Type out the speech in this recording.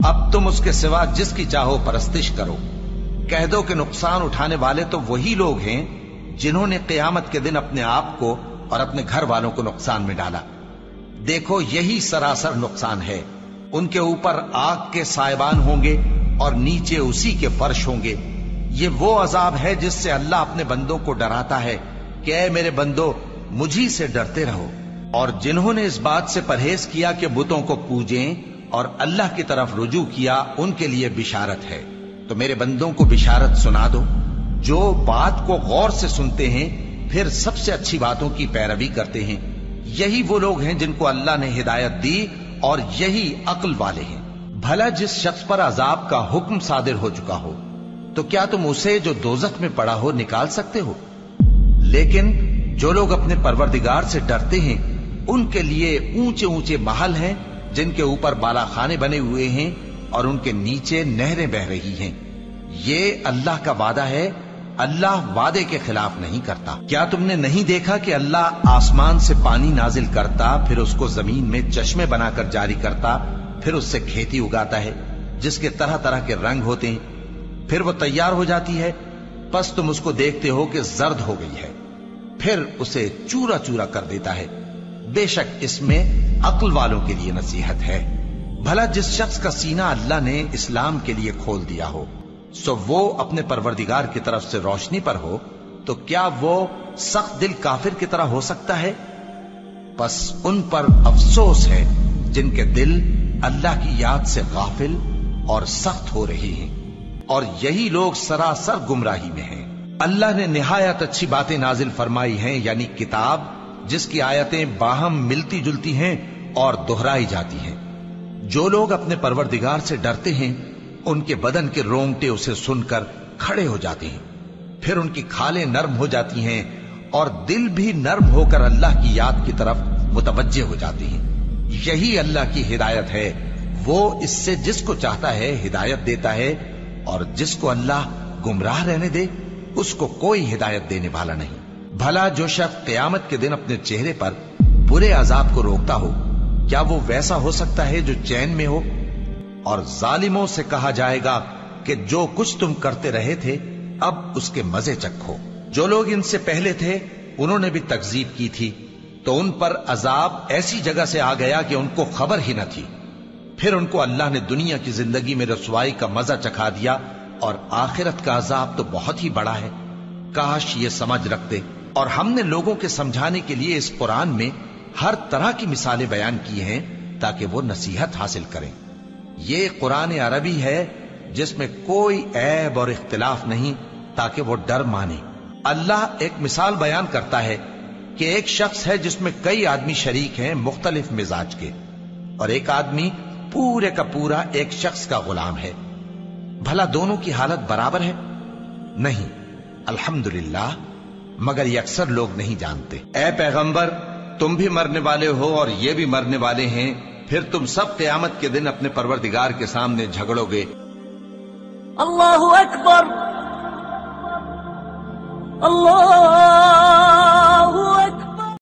अब तुम उसके सिवा जिसकी चाहो परस्तिश करो। कह दो कि नुकसान उठाने वाले तो वही लोग हैं जिन्होंने क़यामत के दिन अपने आप को और अपने घर वालों को नुकसान में डाला। देखो यही सरासर नुकसान है। उनके ऊपर आग के साइबान होंगे और नीचे उसी के फर्श होंगे। ये वो अजाब है जिससे अल्लाह अपने बंदों को डराता है कि ऐ मेरे बंदो मुझी से डरते रहो। और जिन्होंने इस बात से परहेज किया कि बुतों को पूजें और अल्लाह की तरफ रुजू किया, उनके लिए बिशारत है। तो मेरे बंदों को बिशारत सुना दो जो बात को गौर से सुनते हैं, फिर सबसे अच्छी बातों की पैरवी करते हैं। यही वो लोग हैं जिनको अल्लाह ने हिदायत दी और यही अक्ल वाले हैं। भला जिस शख्स पर अजाब का हुक्म सादिर हो चुका हो, तो क्या तुम उसे जो दोजख में पड़ा हो निकाल सकते हो? लेकिन जो लोग अपने परवरदिगार से डरते हैं, उनके लिए ऊंचे ऊंचे महल हैं जिनके ऊपर बालाखाने बने हुए हैं और उनके नीचे नहरें बह रही हैं। ये अल्लाह का वादा है, अल्लाह वादे के खिलाफ नहीं करता। क्या तुमने नहीं देखा कि अल्लाह आसमान से पानी नाजिल करता, फिर उसको जमीन में चश्मे बनाकर जारी करता, फिर उससे खेती उगाता है जिसके तरह तरह के रंग होते हैं, फिर वो तैयार हो जाती है। बस तुम उसको देखते हो कि जर्द हो गई है, फिर उसे चूरा चूरा कर देता है। बेशक इसमें अक्ल वालों के लिए नसीहत है। भला जिस शख्स का सीना अल्लाह ने इस्लाम के लिए खोल दिया हो, सो वो अपने परवरदिगार की तरफ से रोशनी पर हो, तो क्या वो सख्त दिल काफिर की तरह हो सकता है? बस उन पर अफसोस है जिनके दिल अल्लाह की याद से गाफिल और सख्त हो रही हैं, और यही लोग सरासर गुमराही में हैं। अल्लाह ने निहायत अच्छी बातें नाजिल फरमाई हैं, यानी किताब जिसकी आयतें बाहम मिलती जुलती हैं और दोहराई जाती हैं। जो लोग अपने परवरदिगार से डरते हैं, उनके बदन के रोंगटे उसे सुनकर खड़े हो जाते हैं, फिर उनकी खालें नर्म हो जाती हैं और दिल भी नर्म होकर अल्लाह की याद की तरफ मुतवज्जे हो जाते हैं। यही अल्लाह की हिदायत है। वो इससे जिसको चाहता है हिदायत देता है, और जिसको अल्लाह गुमराह रहने दे उसको कोई हिदायत देने वाला नहीं। भला जो शख्स क़यामत के दिन अपने चेहरे पर बुरे अजाब को रोकता हो, क्या वो वैसा हो सकता है जो चैन में हो? और जालिमों से कहा जाएगा कि जो कुछ तुम करते रहे थे अब उसके मजे चखो। जो लोग इनसे पहले थे उन्होंने भी तकजीब की थी, तो उन पर अजाब ऐसी जगह से आ गया कि उनको खबर ही न थी। फिर उनको अल्लाह ने दुनिया की जिंदगी में रसवाई का मजा चखा दिया, और आखिरत का अजाब तो बहुत ही बड़ा है। काश ये समझ रखते। और हमने लोगों के समझाने के लिए इस कुरान में हर तरह की मिसालें बयान की हैं ताकि वो नसीहत हासिल करें। ये कुरान अरबी है जिसमें कोई ऐब और इख्तिलाफ नहीं, ताकि वो डर माने। अल्लाह एक मिसाल बयान करता है कि एक शख्स है जिसमें कई आदमी शरीक हैं मुख्तलिफ मिजाज के, और एक आदमी पूरे का पूरा एक शख्स का गुलाम है। भला दोनों की हालत बराबर है? नहीं, अल्हम्दुलिल्लाह, मगर ये अक्सर लोग नहीं जानते। ऐ पैगंबर, तुम भी मरने वाले हो और ये भी मरने वाले हैं, फिर तुम सब क़यामत के दिन अपने परवरदिगार के सामने झगड़ोगे। अल्लाहु अकबर, अल्लाह